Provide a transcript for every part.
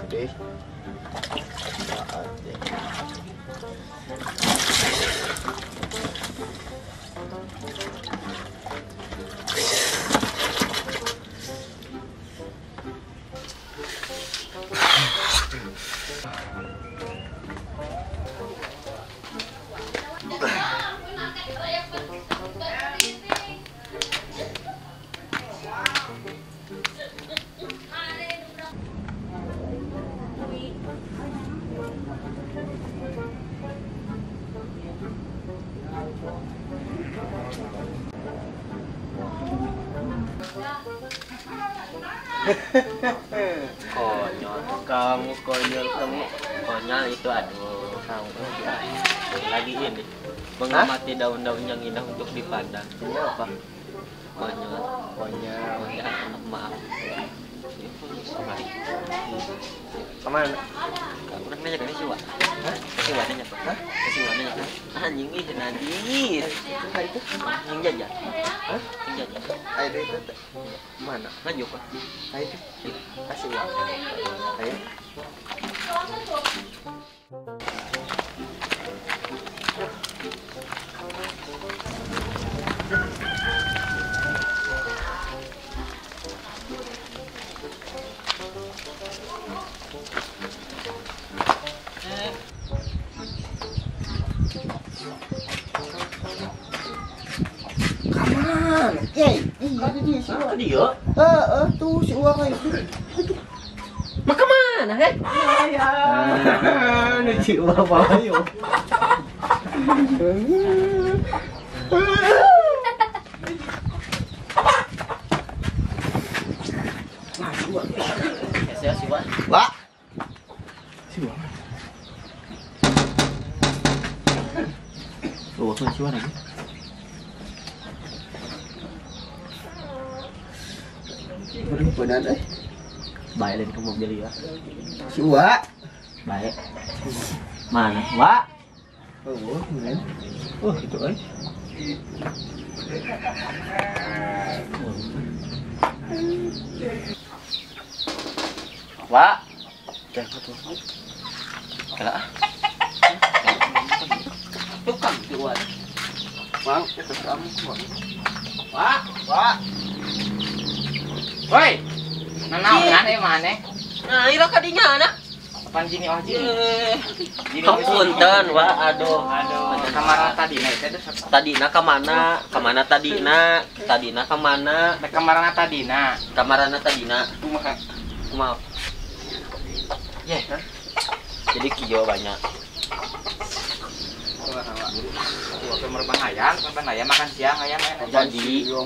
Deh. Konyol kamu, konyol kamu, konyol itu. Aduh, kamu lagi ini mengamati daun-daun yang indah untuk dipandang. Ini apa? Konyol, Konyol. konyol, maaf. Sorry. Kemana? Kurang nanya kan siwa? Si Wa nanya. Hah? Si Wa nanya. Anjing ih najis. Apa itu? Yang jajan. Hah? Yang jajan. Ayo deh, tete. Mana? Lanjut kan? Ayo deh. Kasih uang. Ayo. Kaman, ada dia si Uwa. Dia? Tuh si Uwa kayak itu. Mak kemana kan? Ini si Uwa apa yuk? Saya si Wa. Wah, si Uwa. Oh, si Wa lagi. Benar deh. Baik dan ke mobil ya. Si Uwa. Baik. Mana? Wa. Oh, benar. Itu Wa. Jangan tuh. Kalah. Tukang si Wa. Mau kita kamu kok. Wa. Woi, nanaonan mana? Nah, ira kadinya anak. Kapan jini oh jini? Hapunten, Wa. Aduh. Kamar tadi na itu Tadina kemana? Kemana tadina? Tadina kemana? kamar tadi na. Kamarana tadina. Kumaha? Kumaha? Ya. Jadi kieu banyak. Kamar bangayang, makan siang ayam. Jadi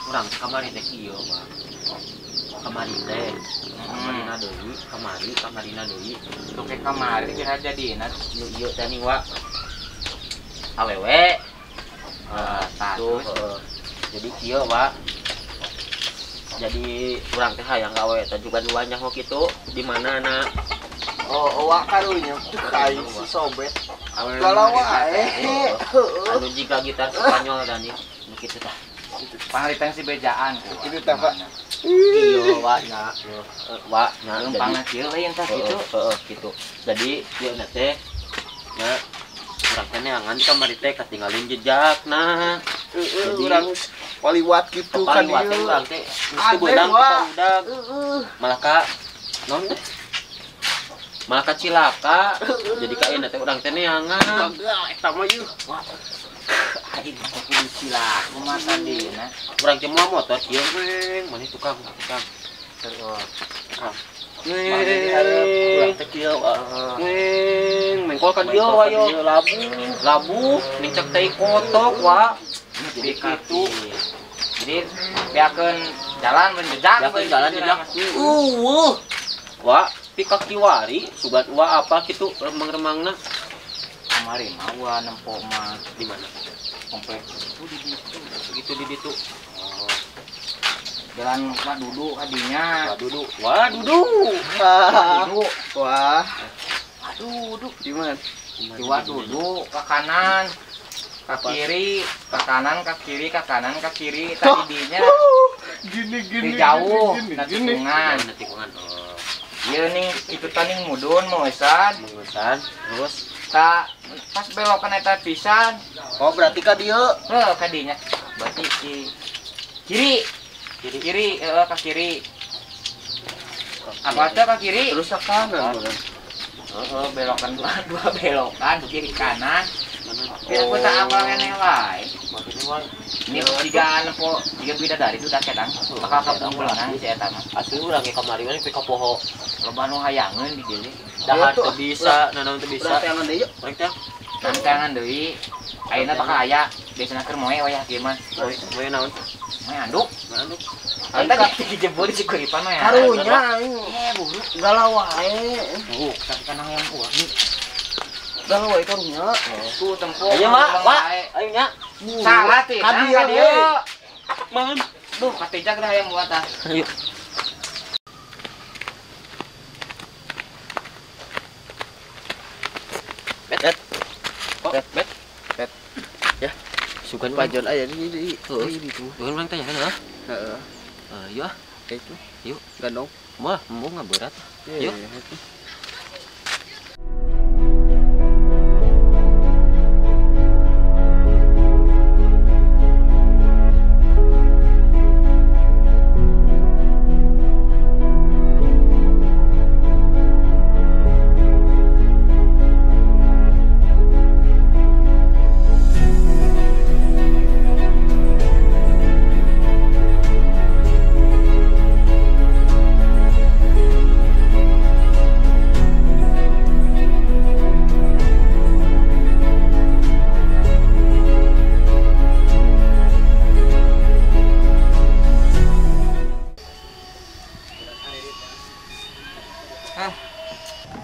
kurang kamari teh kieu mah. Kamari teh. Kamarina deui, kamarina deui. Tuh ke kamar kira jadi na. Ieu teh ning Wa. Awewe. Tuh, jadi kieu Wa. Jadi kurang teh hayang gawe teh juga banyak mau kitu di mana na. Oh, Uwa karunya kai si sobet. Awewe. Kalau wae. Anu jika gitar Spanyol dan ieu kitu tah. Pangalitan si bejaan. Itu teh, Pak. Iya, Wa nya. Wa nya Numpangna kieu lain tah kitu. Gitu. Jadi ieu na teh nya urang teh neangan di kamari teh katinggalin jejakna. Jadi Urang waliwat gitu kan Paliwat teh ieu. urang teh mesti Ada, beudang Wa. udag. Malah ka non teh. Malah ka cilaka. Jadi ka ieu teh urang teh neangan. Bagal eta mah ieu. Aing mah kudu cilaka. Kumaha tadi na. Urang teh moal motor kieu weng, mani tukang. Urang teh kieu weng, mengkol ka dieu ayo labu, ning cek teh kotok Wa. Jadi kitu. Jadi beakeun jalan menjejak. Beakeun jalan jejak. Wa, pi kaki wari, sugan Wa apa kitu remang-remangna. Kamari mah wa nempo mah Di mana? komplek Begitu di ditu. jalan Pak Dudu kadinya. Duduk. Wah, Dudu. wah. Aduh, Di mana? Coba duduk ke kanan, ke kiri, ke kanan, ke kiri, ke kanan, ke kiri. Tadi dinya Gini di jauh, na tikungan. tikungan. Oh, Iya nih, itu tadi mudun mengesan. mengusan. Terus Tak pas belokan eta pisan. Oh berarti ka dieu. Kadinya. Berarti kiri. Kiri, ke kiri. Apa tuh ke kiri? Terus ke kanan bukan? Belokan dua belokan kiri kanan. Aku tak apa kene wae. maksudnya wah, Ini tiga bidadari itu udah ketang. Bakal kabungkulan si eta mah. asli urang ke kamari mah pika poho. Loba nu hayangeun di dieu. Dahar tuh, teu bisa, nanaon teu bisa. Berarti yang deui. Rek teh. Tantangan deui. Ayeuna bakal aya. Biasana keur moe wayah kieu mah. Moe naon? Moe anduk. Anu. Anta dijebur si kuripan mah ya. Karunya buruk galau wae. Tapi kan hayang kuat. Galau wae karunya. Tuh tempo. Ayo mak, wah, ayo nya. Salah teh. Kadieu Kadieu. Mangan. Duh, katejak dah hayang buat ah. Ayo. Bet. Bet. Ya, sugan Pajon aya di itu. Sugan urang tanya kan, heeh. Heeh. Iya, Itu yuk. gandong. Mah, embung nggak berat. Yuk.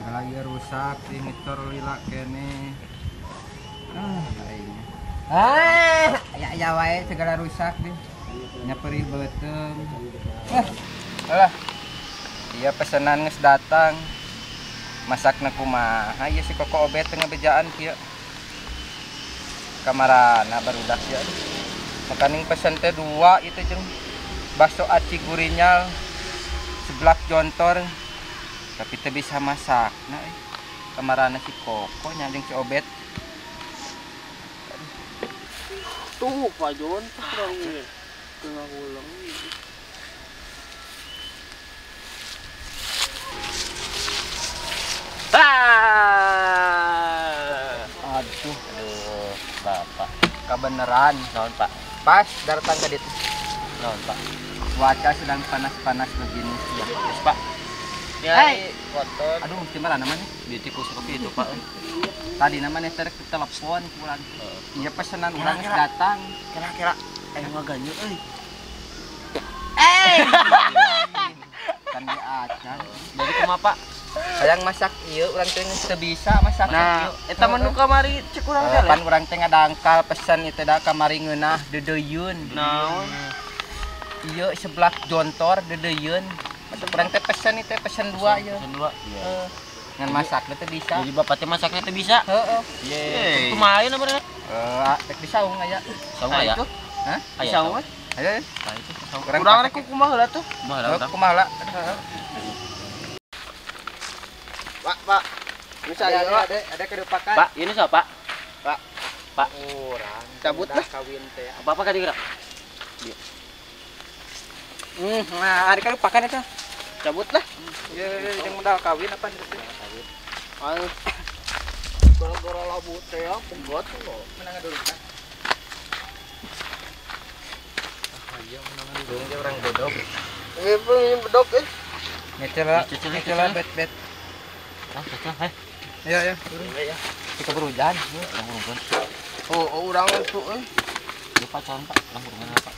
Lagi rusak di ngitor lila kene. Aing. Ya wae segala rusak deh. Nya perih beuteung. Alah. Iya pesanan geus datang. Masakna kumaha ieu si koko obet teu ngabejaan kieu. Kamarana barudak ya. Makaning pesen teh 2 itu jeung bakso aci gurinyal seblak jontor. Tapi teu bisa masak. Nah, kamarana si koko nyanding si obet. Tuh Pajon kurang tengah ulang. Aduh, Bapak. kebeneran. Naon, Pak? Pas datang ke ditu. Naon, Pak? Cuaca sedang panas-panas begini. Ya, yes, Pak. Ya, Hey. kotor. Aduh, gimana namanya? Di tikus kopi itu, Pak. Tadi namanya terek telepon pulang. Iya pesanan orang geus datang. Kira-kira aya maganya euy. Kan diacan. Jadi kumaha, Pak? Hayang masak ieu urang teh geus teu bisa masak Nah, ieu. eta menu kamari cek urang teh. Pan urang teh ngadangkal pesan itu da kamari ngeunah dedeyeun. Naon? Ieu seblak jontor dedeyeun. Masuk urang teh pesan itu pesan 2 ieu. Kedua. Iya. Ngan masak teh bisa. Jadi Bapak teh masaknya teh bisa. Heeh. Ye. Kumaha na bener? Rek disaung aya. Saung aya. Hah? Aya. Saung we. Ayo. Nah, itu saung. Urang rek kumaha heula tuh? Kumaha lah. Kumaha lah. Pak. Bisa ya, Pak. Ada kedepakan. Pak, ini siapa, Pak? Pak. Pak. Urang Cabut lah. kawin teh. Bapak kan dikira? Nah, ada kedepakan itu. Cabut lah. Ya, yang modal kawin apa itu? Ayo. Gara-gara labu teh pegot lo. Menang dulu kan. Ayo menang dulu dia orang bodok. Ini pengen bedok eh. Ngecela bet. Ah, cocok, Ya. Turun. Ya. Kita berujan. Urang-urang. Oh, urang itu euy. Dia pacaran, Pak. Urang-urang apa?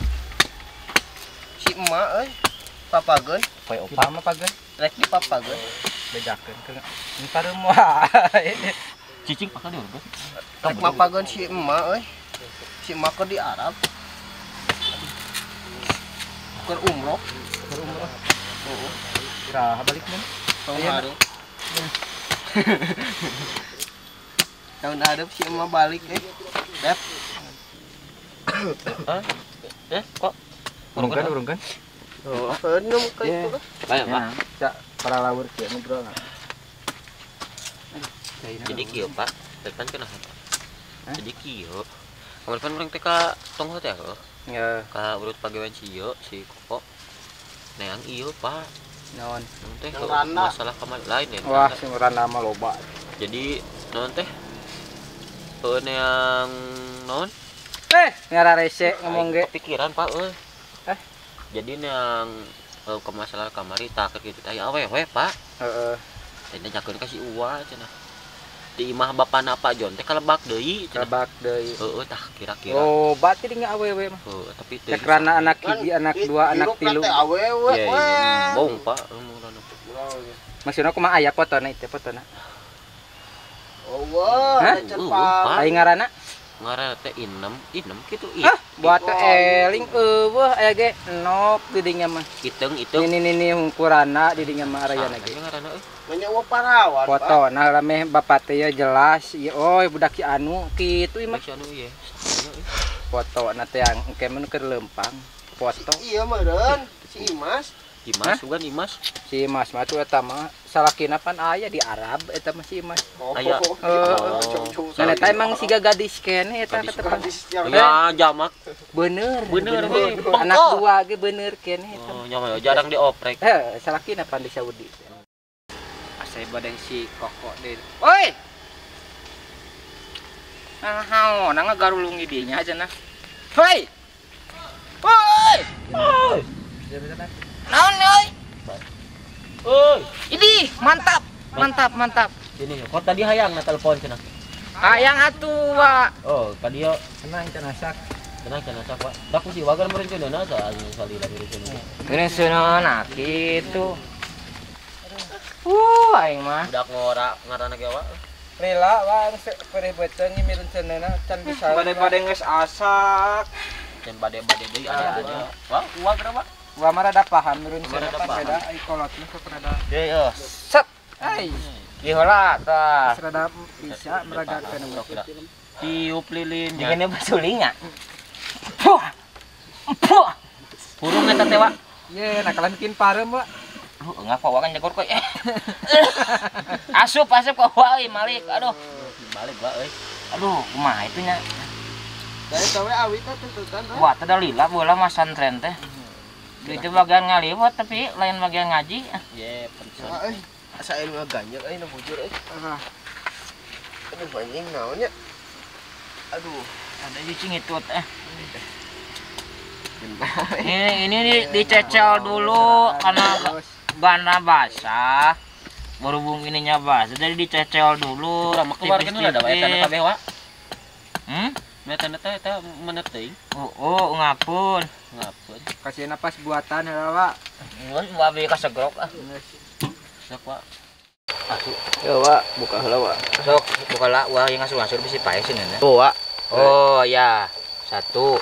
Si emak euy. Papageun. Poe Opa opa. mah pageun. Rek di papageun. Bedakeun ke. Entar wae. Cicing pakai dia urang. Rek papageun si emak euy. Si emak ke di Arab. Keur umroh. Iraha balik mun. Tong Ayeuna. hari. Tahun hadap si emak balik Dep. Kok? Urung kan? Oh, penuh kayak itu. Banyak, Pak. Cak para lawur kieu ngobrol. Jadi kieu, Pak. Tekan kenapa? Jadi kieu. Kemarin kan orang TK tong hotel. Ya, Ka urut pagawean cieu si Koko. Neang ieu, Pak. naon. Naon teh Yang randa. masalah kamar lain ya. Wah, sing urang nama loba. Jadi naon teh? Neang naon? Ngara rese ngomong ge. Kepikiran, Pak, euy. Eh? Jadi neang ke masalah kamari tak kitu teh awewe, Pak. Heeh. Teh nyakeun kasih uwa cenah. Di imah bapana Pak Jon teh kalebak deui cenah. Kabak deui. Heeh tah kira-kira. Oh, berarti dia awewe mah. Heeh, tapi teu. Cek rana anak hiji, anak dua, anak tilu. Awewe. Ya, bong, Pak. Maksudna kumaha aya fotona itu fotona. Oh, wah, Hah? cepat. Aing ngaranna? Ngaranna teh inem kitu Hah, buat teh eling eueuh aya ge nok di dinya mah. Iteng Ini ukuranna di dinya mah arayana ge. ngaranna euy. Menyawa parawan, Pak. Foto nah rame bapak teh ya jelas. Ieu oh budak si anu kitu ieu mah. Masih anu ieu. Foto na teh yang engke mun keur lempang. Foto Iya, meureun. Si Imas. Imas bukan Imas. si Mas mah tuh eta mah salakina pan aya di Arab eta mah si Mas. Aya. Dan eta emang siga gadis kene eta ketepan. Ya jamak. Bener. Bener, we. Anak Bongko. dua ge bener kene eta. Oh, nyaman jarang dioprek. Salakina pan di Saudi. Asai badai si Koko deh. Oi. Nah, nang garulung idinya aja nah. Hoi. Hoi. Oi. Naon oi? Oi. Ini mantap. Mantap. Ini kok tadi hayangna telepon cenah. Hayang atuh, Wak. Oh, tadi yo Tenang cenah sak. tenang sak, Pak. Da ku si wagan merencanana sa anu salila merencanana. Ini sunana kitu. Aing mah. Budak ngora ngaranna ge wa. Rela wa perih beuteung nyi merencanana can bisa. Bade-bade geus asak. Dan bade-bade deui aya. Wah, uang berapa? Wa mah rada paham merencanana Rada pan paham. beda ai kolotna sok rada. Deui euy. Set. Ai. Diheula tah. Rada bisa meragakeun mah. Tiup lilin. Jeung basulinya. Burung eta teh, Wak. Ye, nakalankin pareum, Wak. Enggak kok kan jagor koy. Asup kok wae Malik. Aduh. Balik, Wak euy. Aduh, kumaha itu nya? Dari tawe awit teh tuntutan. Wah, teh da lila bola mah santren teh. Itu bagian ngaliwat tapi lain bagian ngaji. Ye, penson. Asa ilmu ganjel nu bujur Aduh, anjing naon ya? Aduh, Ada cicing itu teh. Ini dicecel dulu karena bana basah. Berhubung ininya basah, jadi dicecel dulu. Urang mah keluarkeun heula da wae tanda kabeh, Wak. Meh tanda teh eta menet teuing. Oh, ngapun. Ngapun. Kasih napas buatan heula, Wak. Ngus babi kasegrok ah. Sok, Wak. ya Wak, buka heula Wak. Sok, buka lah, wah yang ngasuh-ngasuh bisi pae sih nenek. Tuh Wak. Oh ya, 1, Tuh.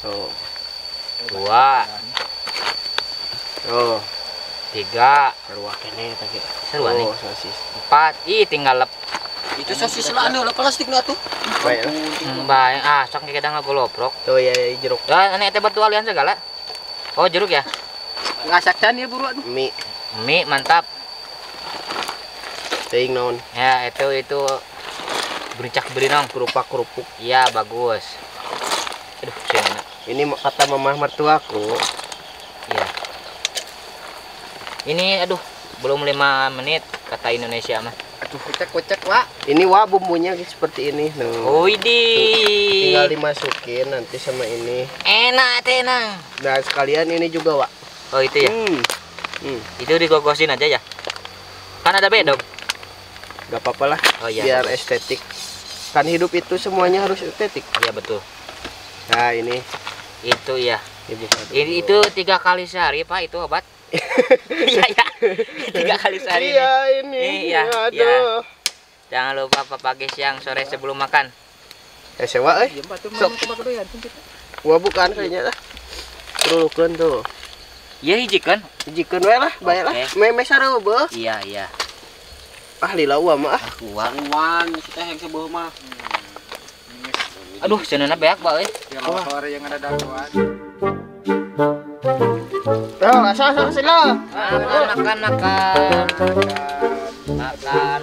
2, Tuh. 3, Sarua kene teh. seruan nih. Oh, sosis. 4, ih tinggal lep. Itu sosis lah anu plastikna tuh. Bae. Baik, sok kita ngagoloprok. Tuh ya jeruk Dan ini teh batu alian segala. Oh jeruk ya? Ngasakcan ya buruan. mie. Mie mantap. Teuing naon? Ya itu bericak berinong. Kerupuk. Iya bagus. Aduh sini. Ini kata mamah mertuaku. Iya. Ini aduh belum 5 menit kata Indonesia mah. Aduh, kocek Wak. Ini Wak bumbunya seperti ini. Oh Tinggal idi. dimasukin nanti sama ini. Enak tenang. Nah sekalian ini juga Wak. Oh itu ya. Itu digogosin aja ya. Kan ada bedog. Gak apa-apa lah. Oh iya. Biar bagus. estetik. Kan hidup itu semuanya harus estetik. Iya betul. Nah ini. Itu ya. Ibu. Ini itu 3 kali sehari Pak itu obat. Iya ya. 3 kali sehari. Iya ini. Iya, Aduh. iya. Jangan lupa pagi, siang, sore sebelum makan. Sewa Sok. Wah bukan kayaknya lah. Perlukan tuh. Iya hiji kan? Jikeun we lah, bae lah. Oke. Meme sareubeul. Iya, iya. Lila uam ah. Wan kita yang sebuah mah. Aduh, cenana beak ba euy. Yang motor yang ada daguan. Tuh, asa sila. Makan. Makan.